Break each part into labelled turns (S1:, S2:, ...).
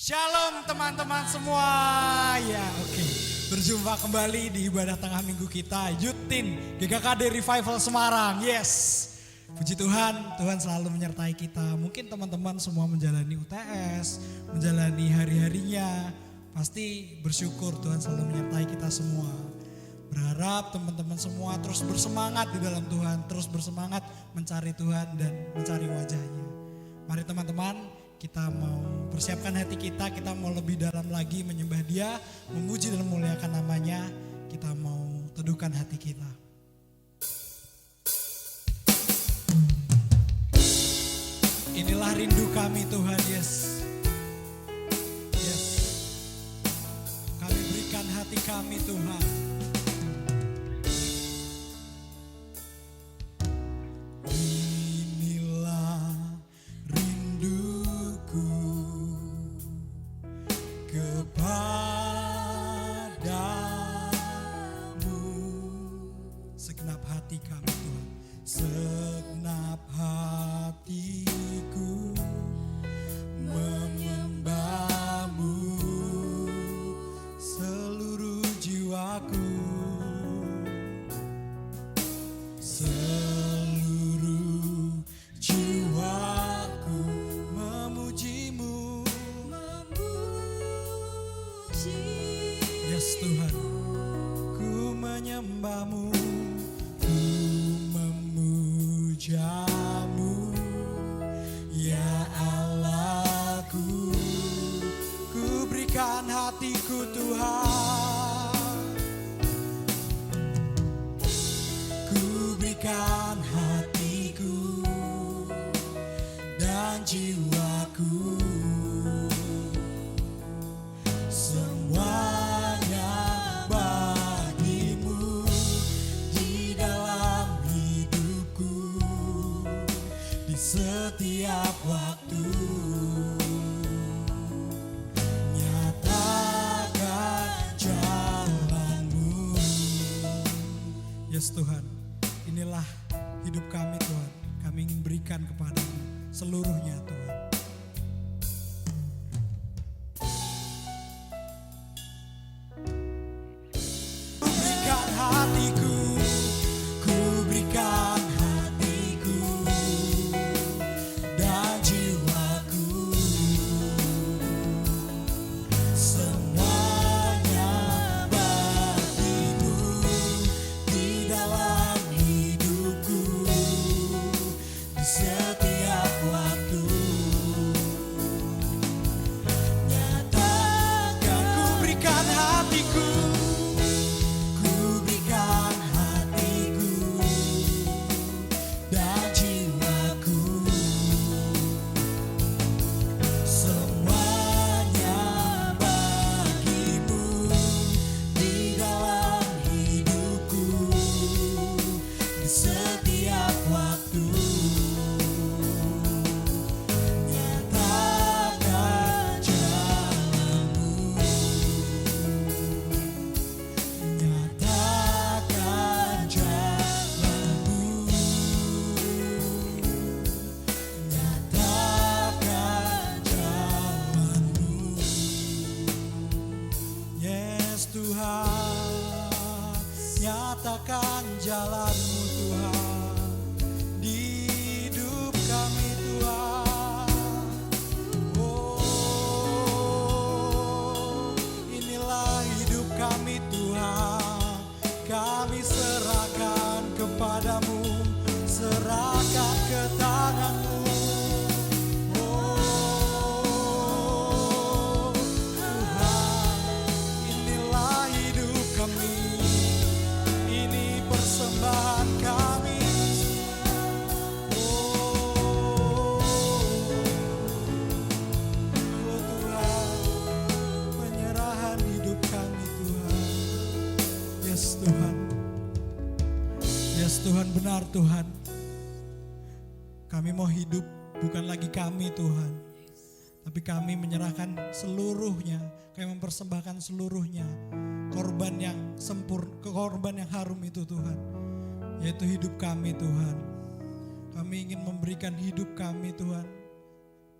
S1: Shalom teman-teman semua. Ya, oke. Berjumpa kembali di ibadah tengah minggu kita Yutin GKKD Revival Semarang. Yes. Puji Tuhan, Tuhan selalu menyertai kita. Mungkin teman-teman semua menjalani UTS, menjalani hari-harinya. Pasti bersyukur Tuhan selalu menyertai kita semua. Berharap teman-teman semua terus bersemangat di dalam Tuhan, terus bersemangat mencari Tuhan dan mencari wajahnya. Mari teman-teman, kita mau persiapkan hati kita mau lebih dalam lagi menyembah Dia, memuji dan memuliakan namanya. Kita mau teduhkan hati kita. Inilah rindu kami Tuhan, yes. Yes. Kami berikan hati kami Tuhan.
S2: Setiap waktu nyatakan jalan-Mu.
S1: Yes Tuhan, inilah hidup kami Tuhan. Kami ingin berikan kepada-Mu seluruhnya Tuhan. Ku berikan hatiku, ku berikan nyatakan jalan-Mu Tuhan di hidup kami Tuhan. Oh, inilah hidup kami Tuhan. Kami serahkan kepada-Mu, serahkan ke tangan-Mu. Oh Tuhan, inilah hidup kami. Persembahan kami, oh Tuhan, penyerahan hidup kami Tuhan. Yes Tuhan, yes Tuhan, benar Tuhan. Kami mau hidup bukan lagi kami Tuhan, tapi kami menyerahkan seluruhnya, kami mempersembahkan seluruhnya. Korban yang sempurna, korban yang harum itu Tuhan, yaitu hidup kami Tuhan. Kami ingin memberikan hidup kami Tuhan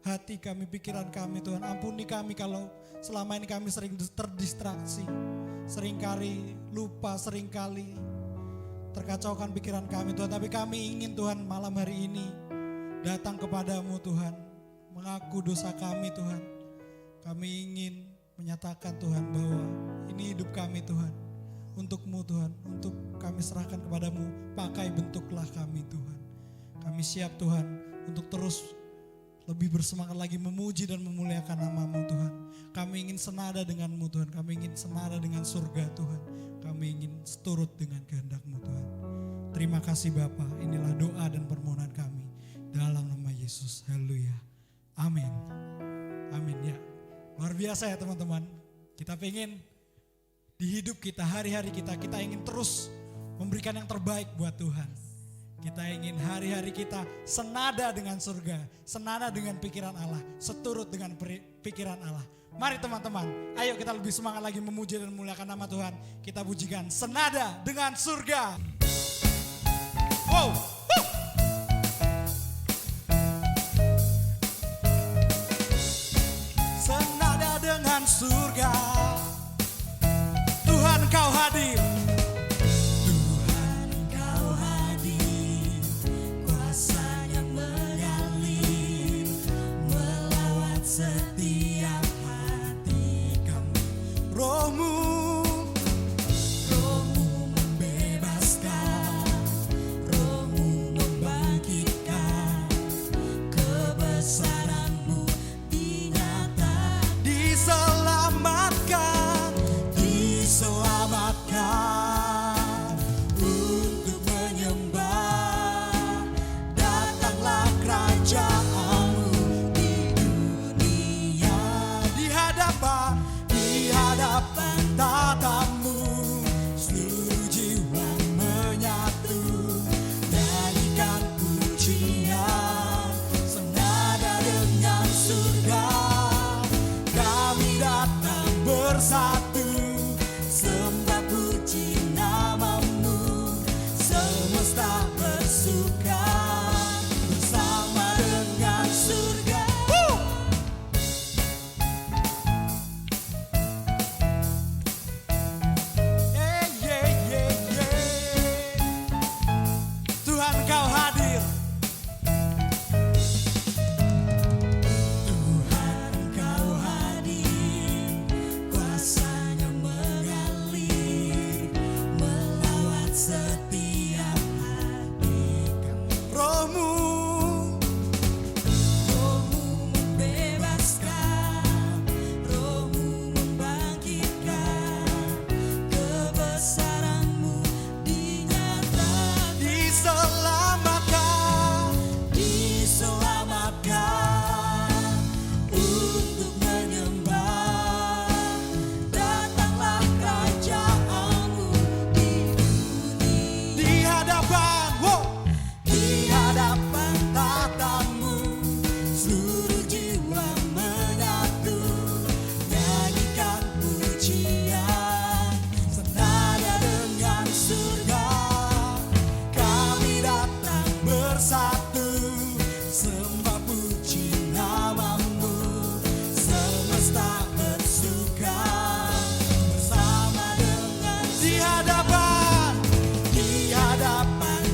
S1: hati kami, pikiran kami Tuhan. Ampuni kami kalau selama ini kami sering terdistraksi, seringkali lupa, seringkali terkacaukan pikiran kami Tuhan. Tapi kami ingin Tuhan malam hari ini datang kepadamu Tuhan, mengaku dosa kami Tuhan. Kami ingin menyatakan Tuhan bahwa ini hidup kami Tuhan, untukmu Tuhan, untuk kami serahkan kepadamu, pakai bentuklah kami Tuhan. Kami siap Tuhan untuk terus lebih bersemangat lagi memuji dan memuliakan nama-Mu Tuhan. Kami ingin senada dengan-Mu Tuhan, kami ingin senada dengan surga Tuhan. Kami ingin seturut dengan kehendak-Mu Tuhan. Terima kasih Bapa, inilah doa dan permohonan kami dalam nama Yesus. Haleluya. Amin. Amin ya. Luar biasa ya teman-teman. Kita pengen di hidup kita, hari-hari kita ingin terus memberikan yang terbaik buat Tuhan. Kita ingin hari-hari kita senada dengan surga, senada dengan pikiran Allah, seturut dengan pikiran Allah. Mari teman-teman, ayo kita lebih semangat lagi memuji dan memuliakan nama Tuhan. Kita pujikan senada dengan surga. Wow. Senada dengan surga, Tuhan Kau hadir.
S2: Tuhan Kau hadir, kuasa-Nya mengalir, melawat setiap hati kami.
S1: Roh-Mu
S2: membebaskan, Roh-Mu membangkitkan, kebesaran-Mu dinyatakan. Diselamatkan untuk menyembah. Datanglah kerajaan-Mu di dunia.
S1: Di hadapan
S2: tatamu, seluruh jiwa menyatu, nyanyikan pujian senada dengan surga. Kami datang bersatu, sembah puji nama-Mu, semesta bersuka bersama dengan surga.
S1: Tuhan Kau hadir.
S2: Tuhan Kau hadir, kuasa-Nya mengalir, melawat setiap hati kami.
S1: Roh-Mu
S2: Roh-Mu membebaskan, Roh-Mu membangkitkan, kebesaran-Mu dinyatakan. Diselamatkan untuk menyembah. Datanglah kerajaan-Mu di dunia.
S1: di hadapan,
S2: Di hadapan tatamu, seluruh jiwa menyatu, nyanyikan pujian senada dengan surga. Kami datang bersatu, sembah puji nama-Mu, semesta bersuka bersama dengan
S1: di hadapan,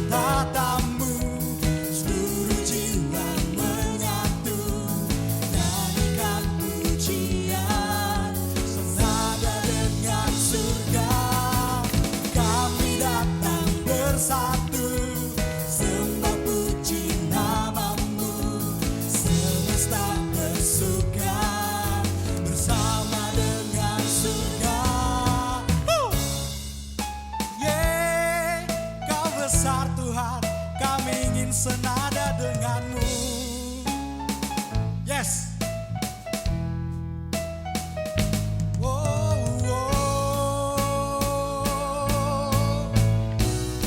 S2: tatamu, seluruh jiwa menyatu, nyanyikan pujian senada dengan surga. Kami datang bersatu, sembah puji nama-Mu, semesta bersuka bersama dengan surga.
S1: Kau besar Tuhan, kami ingin senada dengan-Mu. Yes. Oh, oh.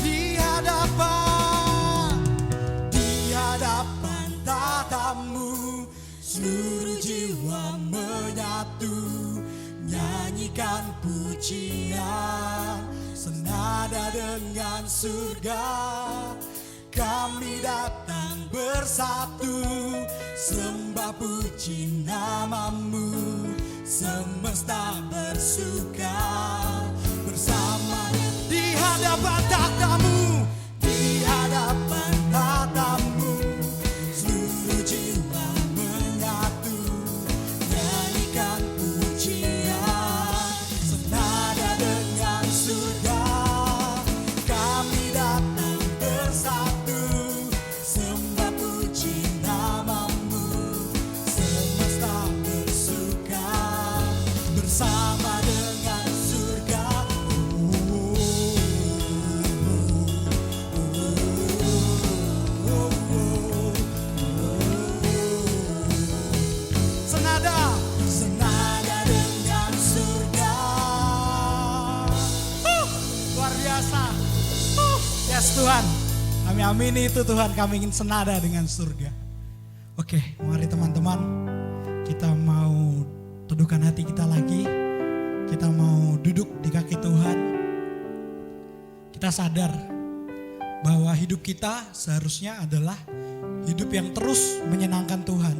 S1: Di hadapan
S2: tatamu, seluruh jiwa menyatu, nyanyikan pujian senada dengan surga. Kami datang bersatu, sembah puji namamu, semesta bersuka bersama di hadapan takhtamu, di hadapan takhtamu. Seluruh jiwa menyatu, nyanyikan pujian senada dengan surga. Kami datang bersatu, sembah puji namamu, semesta bersuka bersama dengan surga. Senada, senada dengan surga.
S1: Luar biasa. Yes Tuhan, kami amini itu Tuhan, kami ingin senada dengan surga. Oke, mari teman-teman, kita mau teduhkan hati kita lagi. Kita mau duduk di kaki Tuhan. Kita sadar bahwa hidup kita seharusnya adalah hidup yang terus menyenangkan Tuhan.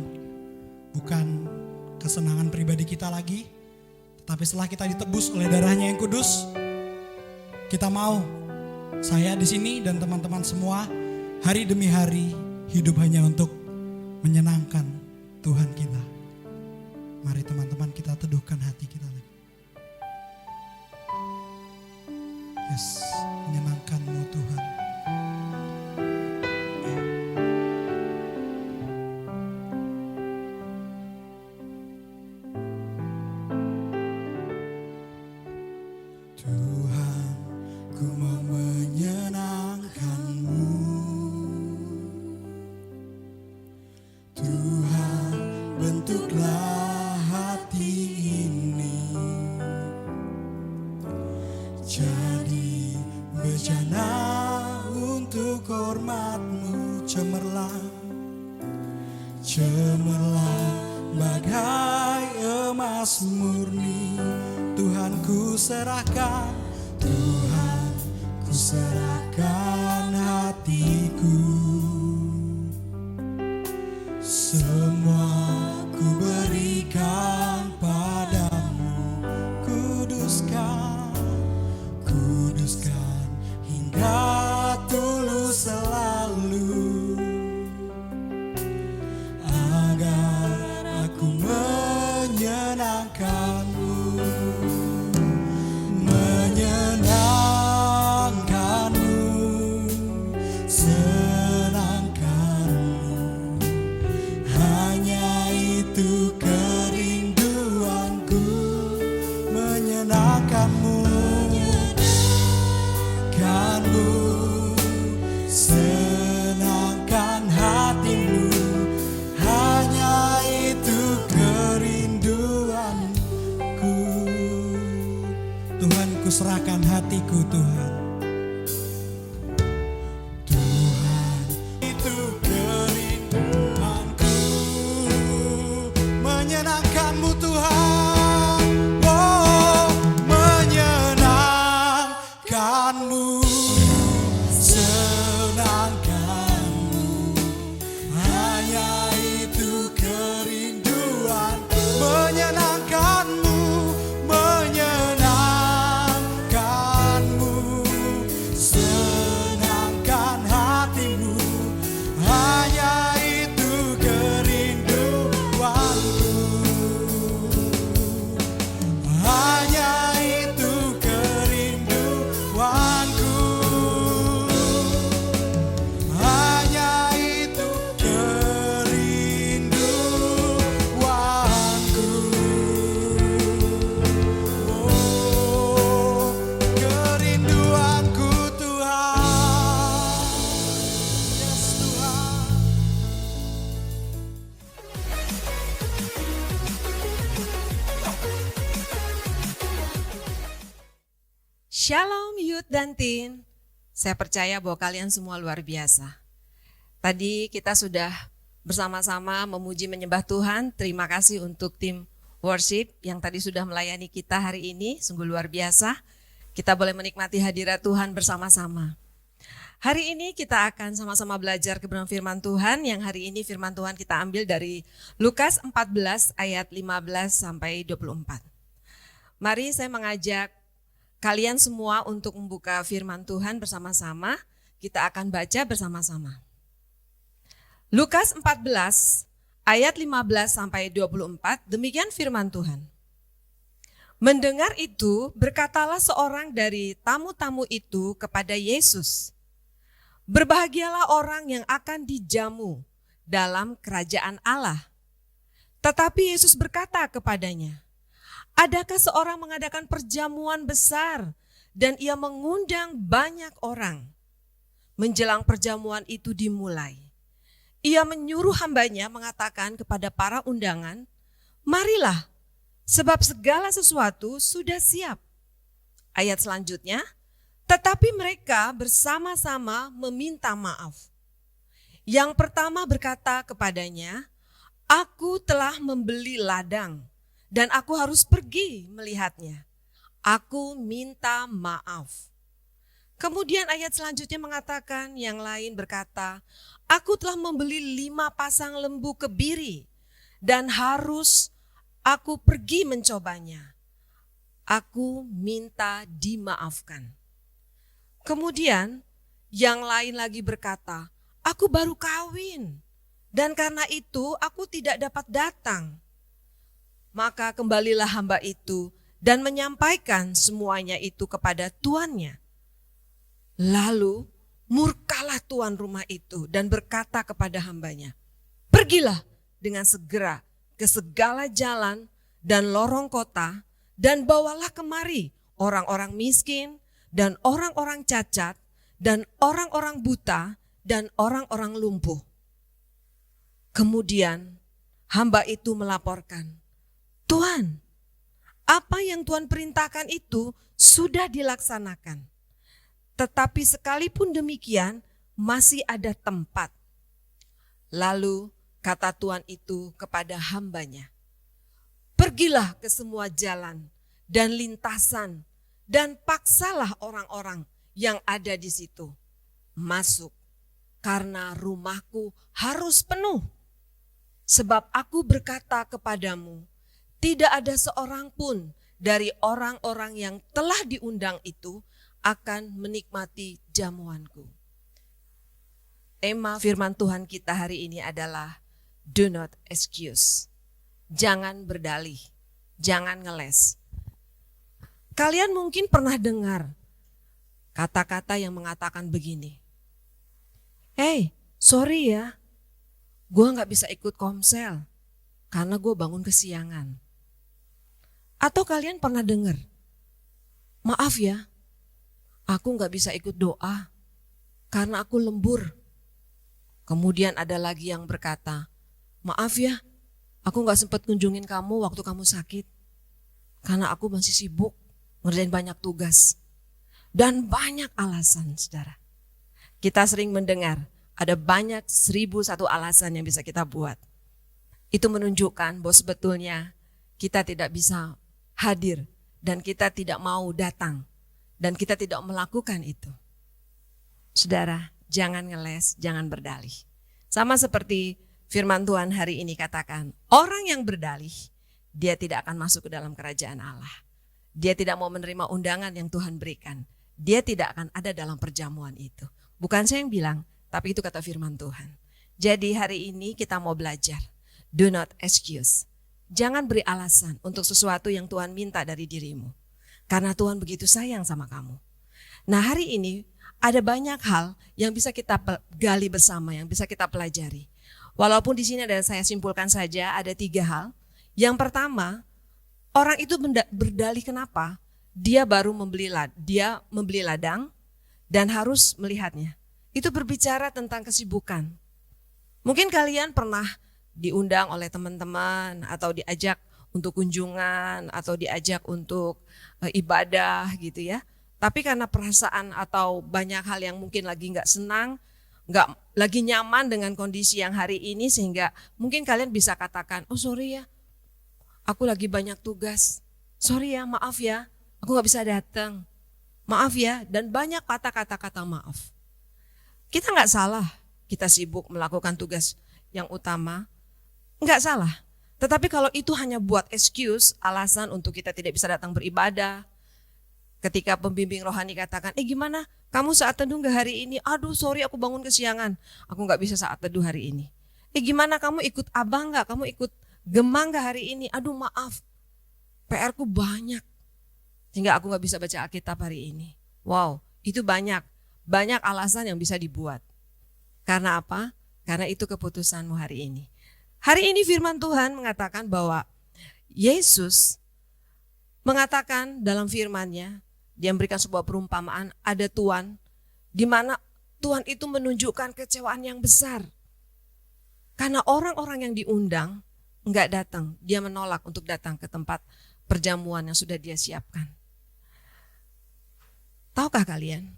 S1: Bukan kesenangan pribadi kita lagi, tetapi setelah kita ditebus oleh darahnya yang kudus, kita mau, saya di sini dan teman-teman semua, hari demi hari hidup hanya untuk menyenangkan Tuhan kita. Mari teman-teman, kita teduhkan hati kita lagi. Yes, menyenangkan-Mu Tuhan.
S2: Tuhan, ku mau menyenangkan-Mu. Tuhan, bentuklah hati ini jadi bejana untuk hormat-Mu. Cemerlang bagai emas murni. Tuhan, ku serahkan, Tuhan, ku serahkan hatiku. Semua ku berikan padamu. Kuduskan, kuduskan hingga tulus selalu, agar aku menyenangkan-Mu. Menyenangkan-Mu, senangkan-Mu, hanya itu kerinduanku. Menyenangkan-Mu, menyenangkan-Mu, senangkan hatimu, hanya itu kerinduanku.
S1: Tuhan, ku serahkan hatiku Tuhan.
S2: Tuhan, itu kerinduanku. Menyenangkan-Mu Tuhan, oh, menyenangkan-Mu, senangkan-Mu, hanya itu kerinduanku. Menyenangkan-Mu, menyenangkan-Mu, senangkan hatimu, hanya itu kerinduanku. Hanya itu kerinduanku. Hanya itu kerinduanku. Oh, kerinduanku Tuhan. Yes Tuhan.
S3: Shalom Youth dan Teen, saya percaya bahwa kalian semua luar biasa. Tadi kita sudah bersama-sama memuji menyembah Tuhan. Terima kasih untuk tim worship yang tadi sudah melayani kita hari ini, sungguh luar biasa. Kita boleh menikmati hadirat Tuhan bersama-sama. Hari ini kita akan sama-sama belajar kebenaran firman Tuhan, yang hari ini firman Tuhan kita ambil dari Lukas 14 ayat 15 sampai 24. Mari saya mengajak kalian semua untuk membuka firman Tuhan bersama-sama. Kita akan baca bersama-sama. Lukas 14 ayat 15 sampai 24, demikian firman Tuhan. Mendengar itu, berkatalah seorang dari tamu-tamu itu kepada Yesus, "Berbahagialah orang yang akan dijamu dalam kerajaan Allah." Tetapi Yesus berkata kepadanya, "Adakah seorang mengadakan perjamuan besar dan ia mengundang banyak orang? Menjelang perjamuan itu dimulai, ia menyuruh hambanya mengatakan kepada para undangan, 'Marilah, sebab segala sesuatu sudah siap.' Ayat selanjutnya, tetapi mereka bersama-sama meminta maaf. Yang pertama berkata kepadanya, 'Aku telah membeli ladang dan aku harus pergi melihatnya. Aku minta maaf.' Kemudian ayat selanjutnya mengatakan, yang lain berkata, 'Aku telah membeli 5 pasang lembu kebiri dan harus aku pergi mencobanya. Aku minta dimaafkan.' Kemudian yang lain lagi berkata, 'Aku baru kawin dan karena itu aku tidak dapat datang.' Maka kembalilah hamba itu dan menyampaikan semuanya itu kepada tuannya. Lalu murkalah tuan rumah itu dan berkata kepada hambanya, 'Pergilah dengan segera ke segala jalan dan lorong kota dan bawalah kemari orang-orang miskin dan orang-orang cacat dan orang-orang buta dan orang-orang lumpuh.' Kemudian hamba itu melaporkan, 'Tuan, apa yang Tuan perintahkan itu sudah dilaksanakan. Tetapi sekalipun demikian masih ada tempat.' Lalu kata Tuan itu kepada hambanya, 'Pergilah ke semua jalan dan lintasan dan paksalah orang-orang yang ada di situ masuk, karena rumahku harus penuh. Sebab aku berkata kepadamu, tidak ada seorang pun dari orang-orang yang telah diundang itu akan menikmati jamuanku.'" Tema firman Tuhan kita hari ini adalah do not excuse. Jangan berdalih, jangan ngeles. Kalian mungkin pernah dengar kata-kata yang mengatakan begini, "Hey, sorry ya, gue gak bisa ikut komsel karena gue bangun kesiangan." Atau kalian pernah dengar, "Maaf ya, aku gak bisa ikut doa karena aku lembur." Kemudian ada lagi yang berkata, "Maaf ya, aku gak sempat kunjungin kamu waktu kamu sakit karena aku masih sibuk ngerjain banyak tugas." Dan banyak alasan, saudara. Kita sering mendengar ada banyak 1001 alasan yang bisa kita buat. Itu menunjukkan bahwa sebetulnya kita tidak bisa hadir dan kita tidak mau datang dan kita tidak melakukan itu. Saudara, jangan ngeles, jangan berdalih. Sama seperti firman Tuhan hari ini katakan, orang yang berdalih, dia tidak akan masuk ke dalam kerajaan Allah. Dia tidak mau menerima undangan yang Tuhan berikan. Dia tidak akan ada dalam perjamuan itu. Bukan saya yang bilang, tapi itu kata firman Tuhan. Jadi hari ini kita mau belajar. Do not excuse. Jangan beri alasan untuk sesuatu yang Tuhan minta dari dirimu. Karena Tuhan begitu sayang sama kamu. Nah, hari ini ada banyak hal yang bisa kita gali bersama, yang bisa kita pelajari. Walaupun di sini ada, saya simpulkan saja, ada 3 hal. Yang pertama, orang itu berdalih kenapa? Dia baru membeli ladang dan harus melihatnya. Itu berbicara tentang kesibukan. Mungkin kalian pernah diundang oleh teman-teman atau diajak untuk kunjungan atau diajak untuk ibadah gitu ya. Tapi karena perasaan atau banyak hal yang mungkin lagi nggak senang, nggak lagi nyaman dengan kondisi yang hari ini, sehingga mungkin kalian bisa katakan, "Oh sorry ya, aku lagi banyak tugas. Sorry ya, maaf ya, aku nggak bisa datang. Maaf ya," dan banyak kata-kata maaf. Kita nggak salah, kita sibuk melakukan tugas yang utama, nggak salah. Tetapi kalau itu hanya buat excuse, alasan untuk kita tidak bisa datang beribadah, ketika pembimbing rohani katakan, gimana kamu saat teduh gak hari ini? Aduh sorry aku bangun kesiangan, aku gak bisa saat teduh hari ini. Gimana kamu ikut abang gak? Kamu ikut gemang gak hari ini? Aduh maaf, PR ku banyak, sehingga aku gak bisa baca Alkitab hari ini. Wow, itu banyak alasan yang bisa dibuat. Karena apa? Karena itu keputusanmu hari ini. Hari ini firman Tuhan mengatakan bahwa Yesus mengatakan dalam firman-Nya, dia memberikan sebuah perumpamaan, ada tuan, di mana tuan itu menunjukkan kecewaan yang besar. Karena orang-orang yang diundang enggak datang, dia menolak untuk datang ke tempat perjamuan yang sudah dia siapkan. Tahukah kalian,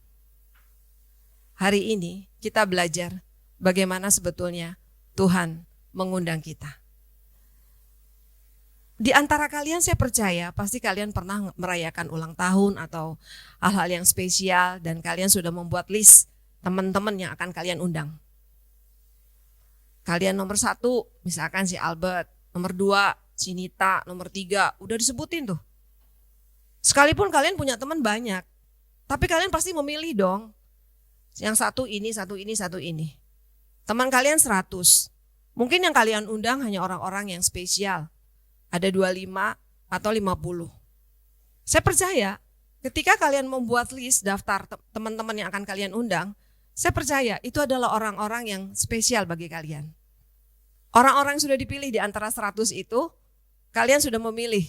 S3: hari ini kita belajar bagaimana sebetulnya Tuhan mengundang kita. Di antara kalian saya percaya pasti kalian pernah merayakan ulang tahun atau hal-hal yang spesial dan kalian sudah membuat list teman-teman yang akan kalian undang. Kalian nomor 1 misalkan si Albert, nomor 2 si Nita, nomor 3 udah disebutin tuh. Sekalipun kalian punya teman banyak, tapi kalian pasti memilih dong. Yang satu ini, satu ini, satu ini. Teman kalian 100, mungkin yang kalian undang hanya orang-orang yang spesial. Ada 25 atau 50. Saya percaya ketika kalian membuat list daftar teman-teman yang akan kalian undang, saya percaya itu adalah orang-orang yang spesial bagi kalian. Orang-orang yang sudah dipilih di antara 100 itu, kalian sudah memilih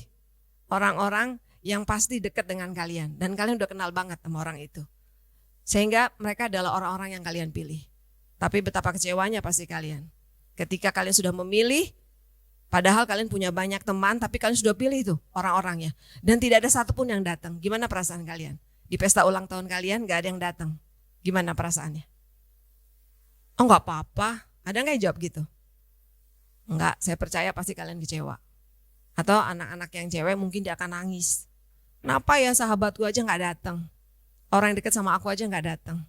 S3: orang-orang yang pasti dekat dengan kalian. Dan kalian udah kenal banget sama orang itu. Sehingga mereka adalah orang-orang yang kalian pilih. Tapi betapa kecewanya pasti kalian. Ketika kalian sudah memilih, padahal kalian punya banyak teman, tapi kalian sudah pilih tuh orang-orangnya. Dan tidak ada satupun yang datang. Gimana perasaan kalian? Di pesta ulang tahun kalian gak ada yang datang. Gimana perasaannya? Oh gak apa-apa. Ada gak yang jawab gitu? Enggak, saya percaya pasti kalian kecewa. Atau anak-anak yang cewek mungkin dia akan nangis. Kenapa ya sahabatku aja gak datang? Orang yang dekat sama aku aja gak datang.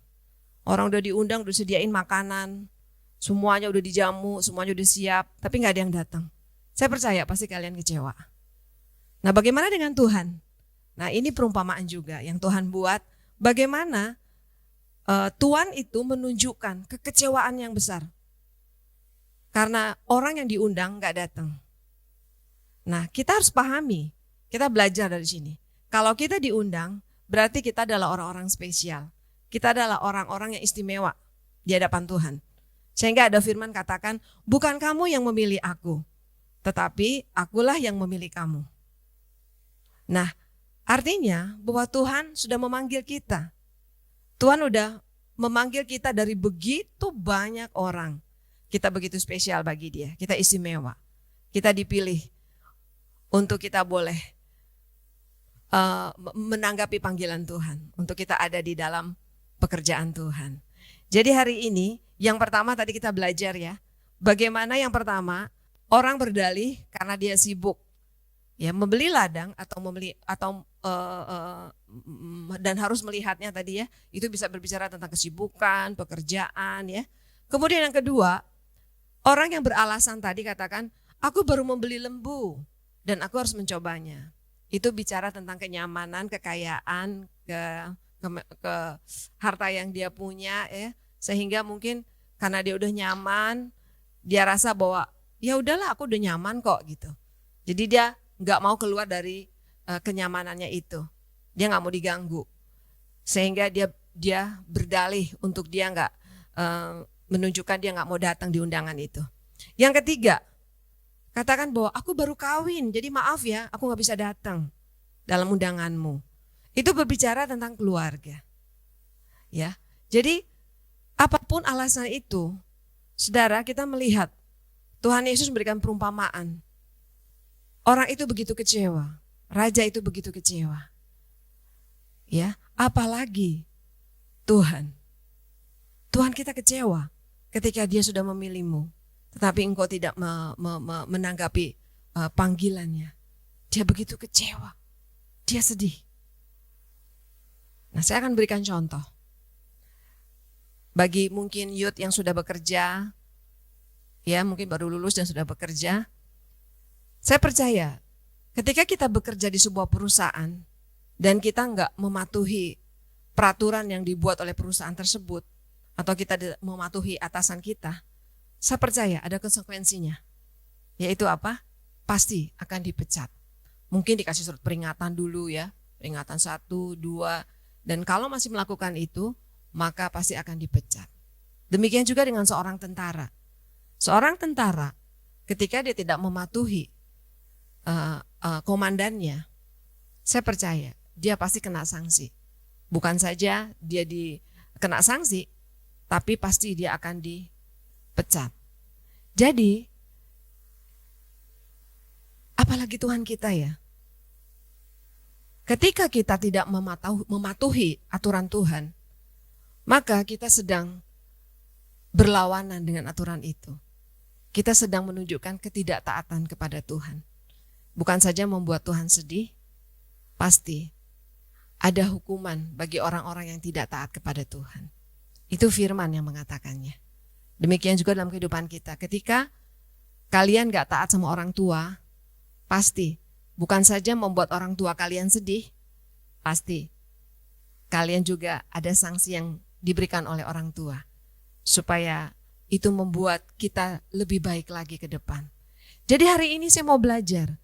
S3: Orang udah diundang, udah sediain makanan. Semuanya udah dijamu, semuanya udah siap. Tapi gak ada yang datang. Saya percaya pasti kalian kecewa. Nah bagaimana dengan Tuhan? Nah ini perumpamaan juga yang Tuhan buat. Bagaimana Tuhan itu menunjukkan kekecewaan yang besar. Karena orang yang diundang gak datang. Nah kita harus pahami, kita belajar dari sini. Kalau kita diundang berarti kita adalah orang-orang spesial. Kita adalah orang-orang yang istimewa di hadapan Tuhan. Sehingga ada firman katakan, bukan kamu yang memilih aku, tetapi akulah yang memilih kamu. Nah, artinya bahwa Tuhan sudah memanggil kita. Tuhan udah memanggil kita dari begitu banyak orang. Kita begitu spesial bagi Dia, kita istimewa. Kita dipilih untuk kita boleh menanggapi panggilan Tuhan. Untuk kita ada di dalam pekerjaan Tuhan. Jadi hari ini yang pertama tadi kita belajar ya. Bagaimana yang pertama orang berdalih karena dia sibuk, ya membeli ladang dan harus melihatnya tadi ya, itu bisa berbicara tentang kesibukan, pekerjaan ya. Kemudian yang kedua, orang yang beralasan tadi katakan, aku baru membeli lembu dan aku harus mencobanya. Itu bicara tentang kenyamanan, kekayaan, ke harta yang dia punya ya, sehingga mungkin karena dia udah nyaman, dia rasa bahwa ya udahlah aku udah nyaman kok gitu. Jadi dia nggak mau keluar dari kenyamanannya itu. Dia nggak mau diganggu. Sehingga dia berdalih untuk dia nggak menunjukkan dia nggak mau datang di undangan itu. Yang ketiga, katakan bahwa aku baru kawin, jadi maaf ya, aku nggak bisa datang dalam undanganmu. Itu berbicara tentang keluarga. Ya, jadi apapun alasan itu, saudara kita melihat Tuhan Yesus memberikan perumpamaan. Orang itu begitu kecewa, raja itu begitu kecewa. Ya, apalagi Tuhan. Tuhan kita kecewa ketika Dia sudah memilihmu, tetapi engkau tidak menanggapi panggilannya. Dia begitu kecewa, dia sedih. Nah, saya akan berikan contoh. Bagi mungkin youth yang sudah bekerja, ya mungkin baru lulus dan sudah bekerja, saya percaya ketika kita bekerja di sebuah perusahaan dan kita nggak mematuhi peraturan yang dibuat oleh perusahaan tersebut, atau kita mematuhi atasan kita, saya percaya ada konsekuensinya. Yaitu apa? Pasti akan dipecat. Mungkin dikasih surat peringatan dulu ya, peringatan 1, 2, dan kalau masih melakukan itu, maka pasti akan dipecat. Demikian juga dengan seorang tentara. Seorang tentara ketika dia tidak mematuhi komandannya, saya percaya dia pasti kena sanksi. Bukan saja dia kena sanksi, tapi pasti dia akan dipecat. Jadi, apalagi Tuhan kita ya. Ketika kita tidak mematuhi aturan Tuhan, maka kita sedang berlawanan dengan aturan itu. Kita sedang menunjukkan ketidaktaatan kepada Tuhan. Bukan saja membuat Tuhan sedih, pasti ada hukuman bagi orang-orang yang tidak taat kepada Tuhan. Itu firman yang mengatakannya. Demikian juga dalam kehidupan kita. Ketika kalian gak taat sama orang tua, pasti bukan saja membuat orang tua kalian sedih, pasti kalian juga ada sanksi yang diberikan oleh orang tua. Supaya itu membuat kita lebih baik lagi ke depan. Jadi hari ini saya mau belajar,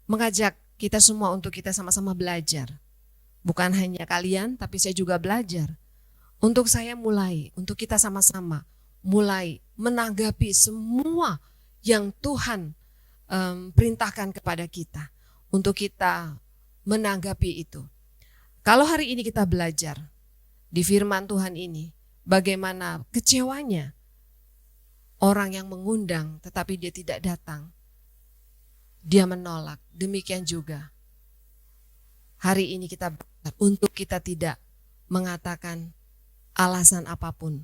S3: mengajak kita semua untuk kita sama-sama belajar. Bukan hanya kalian, tapi saya juga belajar. Untuk saya mulai, untuk kita sama-sama mulai menanggapi semua yang Tuhan perintahkan kepada kita. Untuk kita menanggapi itu. Kalau hari ini kita belajar di firman Tuhan ini, bagaimana kecewanya orang yang mengundang tetapi dia tidak datang. Dia menolak. Demikian juga hari ini kita belajar untuk kita tidak mengatakan alasan apapun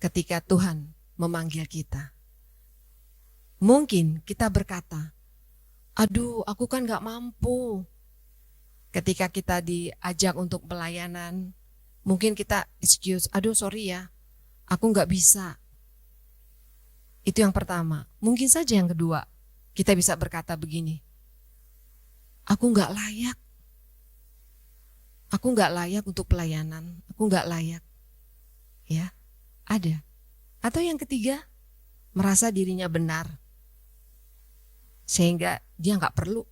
S3: ketika Tuhan memanggil kita. Mungkin kita berkata, aduh aku kan gak mampu. Ketika kita diajak untuk pelayanan, mungkin kita excuse, aduh sorry ya, aku gak bisa. Itu yang pertama. Mungkin saja yang kedua, kita bisa berkata begini, aku gak layak. Aku gak layak untuk pelayanan, aku gak layak. Ya, ada. Atau yang ketiga, merasa dirinya benar. Sehingga dia gak perlu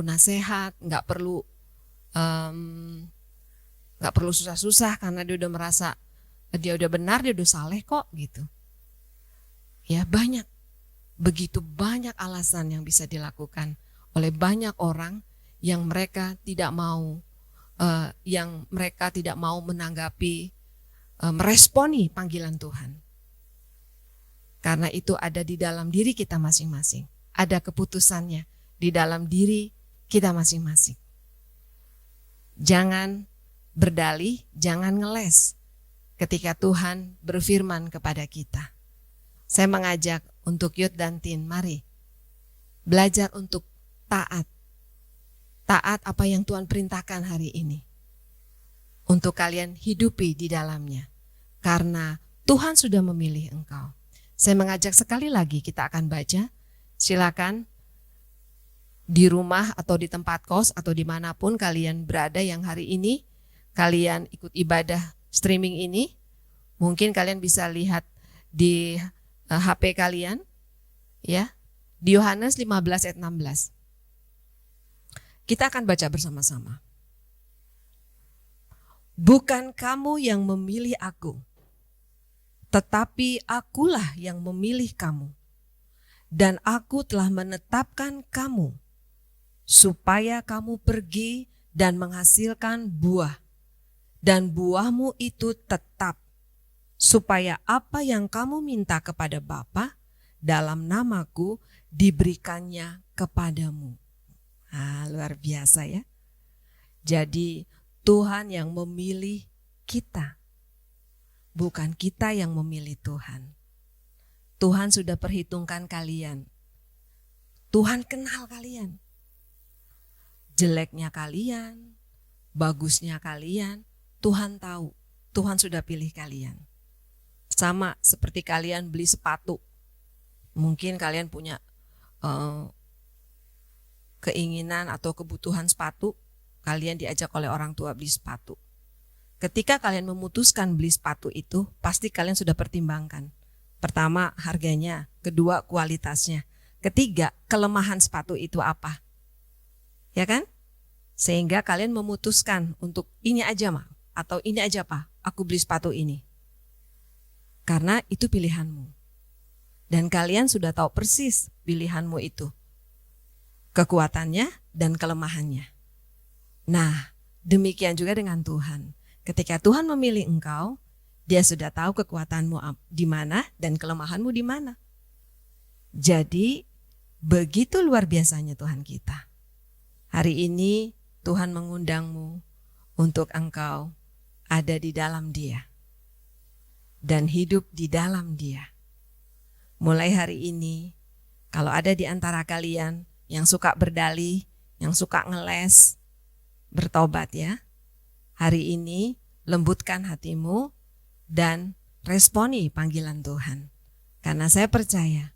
S3: nasihat, gak perlu susah-susah karena dia udah merasa dia udah benar, dia udah saleh kok gitu. Ya banyak, begitu banyak alasan yang bisa dilakukan oleh banyak orang yang mereka tidak mau menanggapi, meresponi panggilan Tuhan. Karena itu ada di dalam diri kita masing-masing. Ada keputusannya di dalam diri kita masing-masing. Jangan berdalih, jangan ngeles ketika Tuhan berfirman kepada kita. Saya mengajak untuk youth dan teen, mari belajar untuk taat. Taat apa yang Tuhan perintahkan hari ini. Untuk kalian hidupi di dalamnya. Karena Tuhan sudah memilih engkau. Saya mengajak sekali lagi kita akan baca. Silakan di rumah atau di tempat kos atau dimanapun kalian berada yang hari ini kalian ikut ibadah streaming ini. Mungkin kalian bisa lihat di HP kalian. Ya, di Yohanes 15 ayat 16. Kita akan baca bersama-sama. Bukan kamu yang memilih aku, tetapi akulah yang memilih kamu. Dan aku telah menetapkan kamu, supaya kamu pergi dan menghasilkan buah. Dan buahmu itu tetap, supaya apa yang kamu minta kepada Bapa dalam namaku diberikannya kepadamu. Luar biasa ya. Jadi Tuhan yang memilih kita. Bukan kita yang memilih Tuhan. Tuhan sudah perhitungkan kalian. Tuhan kenal kalian. Jeleknya kalian, bagusnya kalian, Tuhan tahu. Tuhan sudah pilih kalian. Sama seperti kalian beli sepatu. Mungkin kalian punya keinginan atau kebutuhan sepatu, kalian diajak oleh orang tua beli sepatu. Ketika kalian memutuskan beli sepatu itu, pasti kalian sudah pertimbangkan. Pertama, harganya. Kedua, kualitasnya. Ketiga, kelemahan sepatu itu apa. Ya kan? Sehingga kalian memutuskan untuk ini aja mah, atau ini aja pak, aku beli sepatu ini. Karena itu pilihanmu. Dan kalian sudah tahu persis pilihanmu itu. Kekuatannya dan kelemahannya. Nah, demikian juga dengan Tuhan. Ketika Tuhan memilih engkau, Dia sudah tahu kekuatanmu di mana dan kelemahanmu di mana. Jadi, begitu luar biasanya Tuhan kita. Hari ini Tuhan mengundangmu untuk engkau ada di dalam Dia dan hidup di dalam Dia. Mulai hari ini, kalau ada di antara kalian yang suka berdalih, yang suka ngeles, bertobat ya. Hari ini lembutkan hatimu dan responi panggilan Tuhan. Karena saya percaya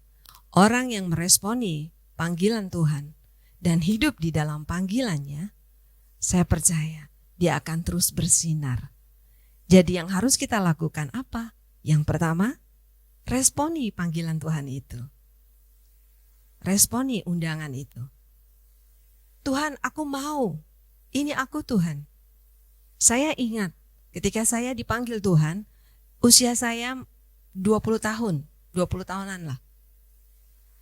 S3: orang yang meresponi panggilan Tuhan dan hidup di dalam panggilannya, saya percaya dia akan terus bersinar. Jadi yang harus kita lakukan apa? Yang pertama, responi panggilan Tuhan itu. Responi undangan itu. Tuhan, aku mau. Ini aku Tuhan. Saya ingat ketika saya dipanggil Tuhan, usia saya 20 tahun, 20 tahunan lah.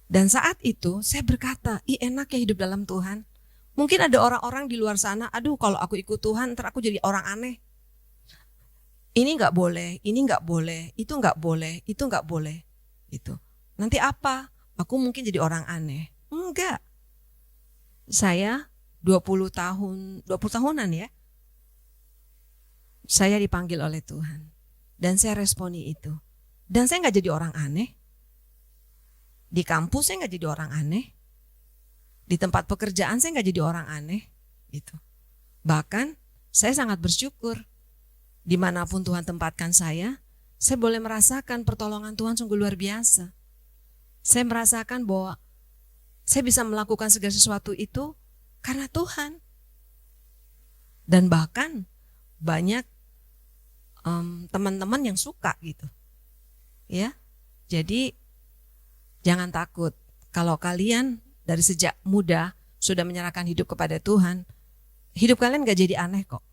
S3: Dan saat itu saya berkata, enak ya hidup dalam Tuhan. Mungkin ada orang-orang di luar sana, aduh kalau aku ikut Tuhan ntar aku jadi orang aneh. Ini gak boleh, ini gak boleh, itu gak boleh, itu gak boleh. Itu. Nanti apa? Aku mungkin jadi orang aneh. Enggak. Saya 20 tahunan ya. Saya dipanggil oleh Tuhan. Dan saya responi itu. Dan saya gak jadi orang aneh. Di kampus saya gak jadi orang aneh. Di tempat pekerjaan saya gak jadi orang aneh. Gitu. Bahkan saya sangat bersyukur. Dimanapun Tuhan tempatkan saya boleh merasakan pertolongan Tuhan sungguh luar biasa. Saya merasakan bahwa saya bisa melakukan segala sesuatu itu karena Tuhan. Dan bahkan banyak teman-teman yang suka gitu. Ya. Jadi jangan takut. Kalau kalian dari sejak muda sudah menyerahkan hidup kepada Tuhan, hidup kalian gak jadi aneh kok.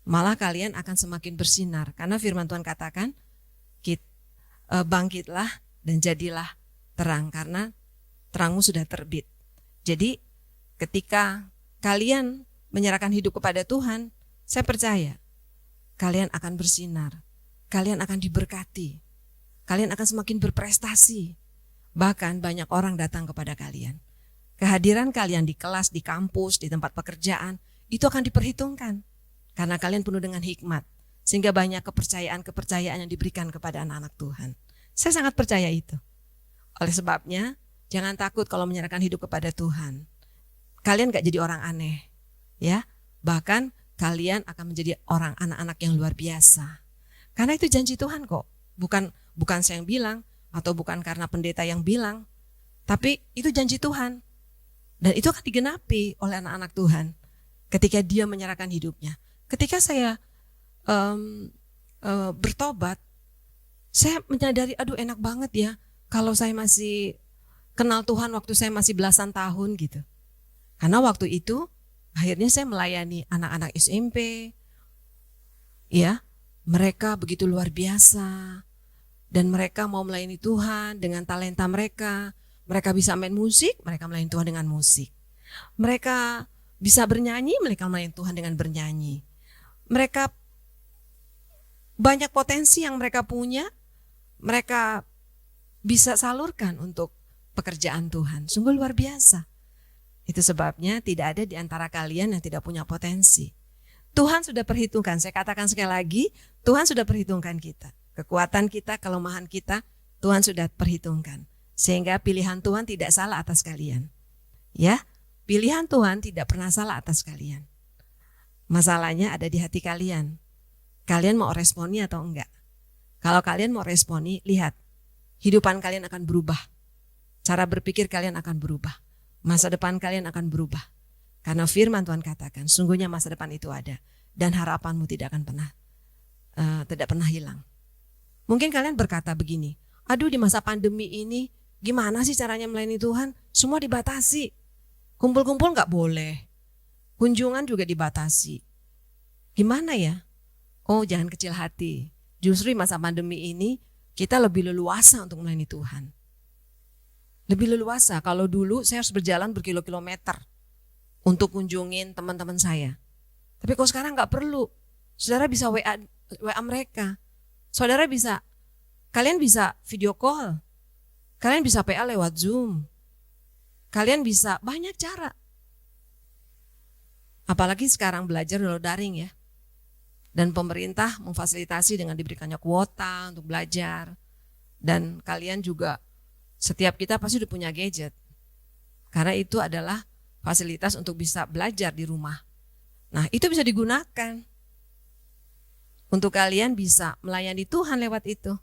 S3: Malah kalian akan semakin bersinar. Karena firman Tuhan katakan, bangkitlah dan jadilah terang. Karena terangmu sudah terbit. Jadi ketika kalian menyerahkan hidup kepada Tuhan, saya percaya kalian akan bersinar. Kalian akan diberkati. Kalian akan semakin berprestasi. Bahkan banyak orang datang kepada kalian. Kehadiran kalian di kelas, di kampus, di tempat pekerjaan, itu akan diperhitungkan. Karena kalian penuh dengan hikmat. Sehingga banyak kepercayaan yang diberikan kepada anak-anak Tuhan. Saya sangat percaya itu. Oleh sebabnya, jangan takut kalau menyerahkan hidup kepada Tuhan. Kalian gak jadi orang aneh. Ya, bahkan kalian akan menjadi orang anak-anak yang luar biasa. Karena itu janji Tuhan kok. Bukan saya yang bilang, atau bukan karena pendeta yang bilang. Tapi itu janji Tuhan. Dan itu akan digenapi oleh anak-anak Tuhan. Ketika dia menyerahkan hidupnya. Ketika saya bertobat, saya menyadari, aduh enak banget ya kalau saya masih kenal Tuhan waktu saya masih belasan tahun gitu. Karena waktu itu akhirnya saya melayani anak-anak SMP, ya mereka begitu luar biasa dan mereka mau melayani Tuhan dengan talenta mereka. Mereka bisa main musik, mereka melayani Tuhan dengan musik. Mereka bisa bernyanyi, mereka melayani Tuhan dengan bernyanyi. Mereka banyak potensi yang mereka punya, mereka bisa salurkan untuk pekerjaan Tuhan. Sungguh luar biasa. Itu sebabnya tidak ada di antara kalian yang tidak punya potensi. Tuhan sudah perhitungkan, saya katakan sekali lagi, Tuhan sudah perhitungkan kita. Kekuatan kita, kelemahan kita, Tuhan sudah perhitungkan. Sehingga pilihan Tuhan tidak salah atas kalian. Ya, pilihan Tuhan tidak pernah salah atas kalian. Masalahnya ada di hati kalian. Kalian mau responi atau enggak? Kalau kalian mau responi, lihat, hidupan kalian akan berubah. Cara berpikir kalian akan berubah. Masa depan kalian akan berubah. Karena firman Tuhan katakan, sungguhnya masa depan itu ada. Dan harapanmu tidak pernah hilang. Mungkin kalian berkata begini, aduh di masa pandemi ini, gimana sih caranya melayani Tuhan? Semua dibatasi. Kumpul-kumpul gak boleh. Kunjungan juga dibatasi. Gimana ya? Oh, jangan kecil hati. Justru di masa pandemi ini, kita lebih leluasa untuk melayani Tuhan. Lebih leluasa. Kalau dulu saya harus berjalan berkilo-kilometer untuk kunjungin teman-teman saya. Tapi kalau sekarang gak perlu. Saudara bisa WA mereka. Kalian bisa video call. Kalian bisa PA lewat Zoom. Kalian bisa banyak cara. Apalagi sekarang belajar lewat daring ya. Dan pemerintah memfasilitasi dengan diberikannya kuota untuk belajar. Dan kalian juga, setiap kita pasti udah punya gadget. Karena itu adalah fasilitas untuk bisa belajar di rumah. Nah, itu bisa digunakan. Untuk kalian bisa melayani Tuhan lewat itu.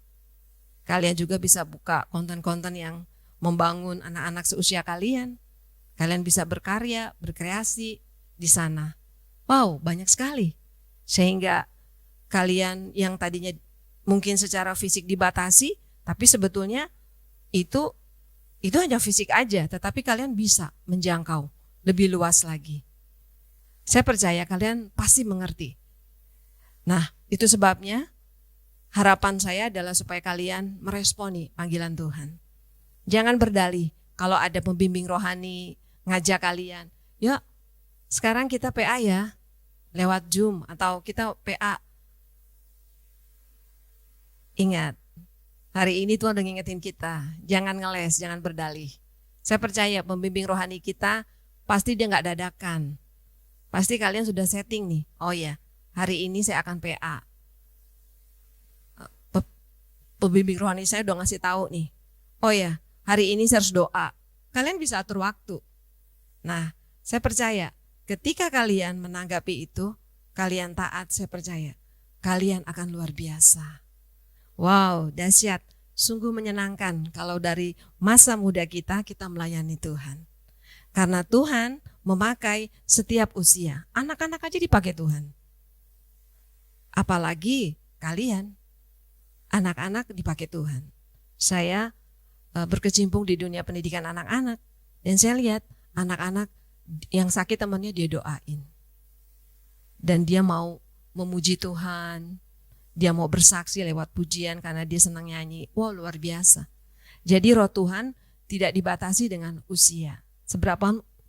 S3: Kalian juga bisa buka konten-konten yang membangun anak-anak seusia kalian. Kalian bisa berkarya, berkreasi di sana. Wow, banyak sekali. Sehingga kalian yang tadinya mungkin secara fisik dibatasi, tapi sebetulnya itu hanya fisik aja, tetapi kalian bisa menjangkau lebih luas lagi. Saya percaya kalian pasti mengerti. Nah, itu sebabnya harapan saya adalah supaya kalian meresponi panggilan Tuhan. Jangan berdalih kalau ada pembimbing rohani ngajak kalian, ya sekarang kita PA ya, lewat Zoom atau kita PA. Ingat, hari ini Tuhan udah ngingetin kita, jangan ngeles, jangan berdalih. Saya percaya pembimbing rohani kita pasti dia gak dadakan. Pasti kalian sudah setting nih, oh ya hari ini saya akan PA. Pembimbing rohani saya udah ngasih tahu nih, oh ya hari ini saya harus doa. Kalian bisa atur waktu. Nah, saya percaya ketika kalian menanggapi itu, kalian taat, saya percaya kalian akan luar biasa. Wow, dahsyat. Sungguh menyenangkan kalau dari masa muda kita melayani Tuhan. Karena Tuhan memakai setiap usia. Anak-anak aja dipakai Tuhan. Apalagi kalian, anak-anak dipakai Tuhan. Saya berkecimpung di dunia pendidikan anak-anak. Dan saya lihat anak-anak yang sakit temannya dia doain. Dan dia mau memuji Tuhan. Dia mau bersaksi lewat pujian karena dia senang nyanyi. Wow, luar biasa. Jadi roh Tuhan tidak dibatasi dengan usia.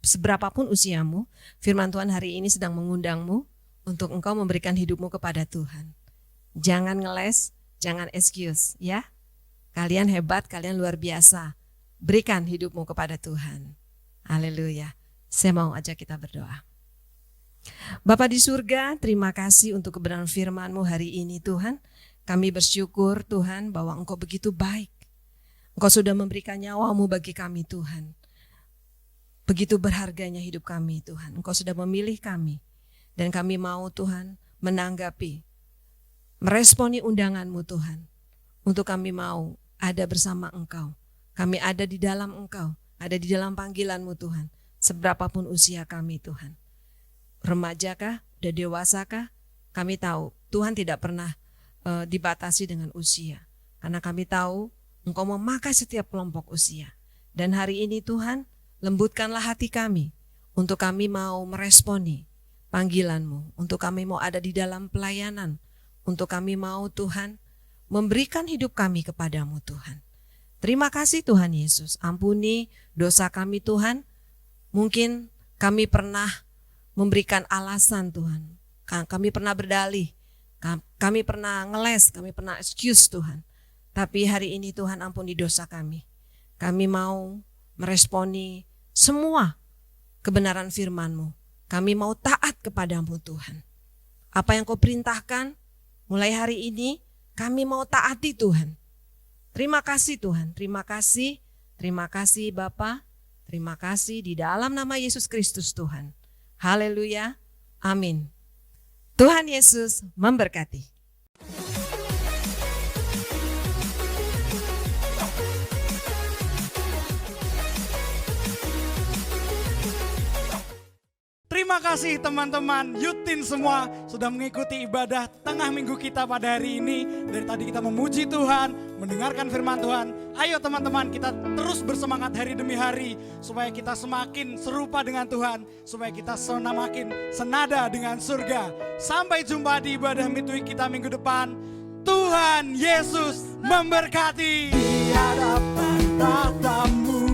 S3: Seberapapun usiamu, firman Tuhan hari ini sedang mengundangmu untuk engkau memberikan hidupmu kepada Tuhan. Jangan ngeles, jangan excuse ya. Kalian hebat, kalian luar biasa. Berikan hidupmu kepada Tuhan. Haleluya. Saya mau ajak kita berdoa. Bapa di surga, terima kasih untuk kebenaran firman-Mu hari ini Tuhan. Kami bersyukur Tuhan bahwa Engkau begitu baik. Engkau sudah memberikan nyawa-Mu bagi kami Tuhan. Begitu berharganya hidup kami Tuhan. Engkau sudah memilih kami. Dan kami mau Tuhan menanggapi, meresponi undangan-Mu Tuhan. Untuk kami mau ada bersama Engkau. Kami ada di dalam Engkau. Ada di dalam panggilan-Mu Tuhan. Seberapapun usia kami Tuhan. Remajakah, udah dewasakah, kami tahu Tuhan tidak pernah dibatasi dengan usia. Karena kami tahu Engkau memakai setiap kelompok usia. Dan hari ini Tuhan, lembutkanlah hati kami untuk kami mau meresponi panggilan-Mu. Untuk kami mau ada di dalam pelayanan. Untuk kami mau Tuhan memberikan hidup kami kepadamu Tuhan. Terima kasih Tuhan Yesus. Ampuni dosa kami Tuhan. Mungkin kami pernah memberikan alasan Tuhan. Kami pernah berdalih. Kami pernah ngeles. Kami pernah excuse Tuhan. Tapi hari ini Tuhan ampuni dosa kami. Kami mau meresponi semua kebenaran firman-Mu. Kami mau taat kepadamu Tuhan. Apa yang Kau perintahkan mulai hari ini kami mau taati Tuhan. Terima kasih Tuhan. Terima kasih. Terima kasih Bapa. Terima kasih di dalam nama Yesus Kristus Tuhan. Haleluya. Amin. Tuhan Yesus memberkati.
S1: Terima kasih teman-teman Yutin semua sudah mengikuti ibadah tengah minggu kita pada hari ini. Dari tadi kita memuji Tuhan, mendengarkan firman Tuhan. Ayo teman-teman, kita terus bersemangat hari demi hari supaya kita semakin serupa dengan Tuhan, supaya kita semakin senada dengan surga. Sampai jumpa di ibadah midweek kita minggu depan. Tuhan Yesus memberkati.
S2: Di hadapan tatamu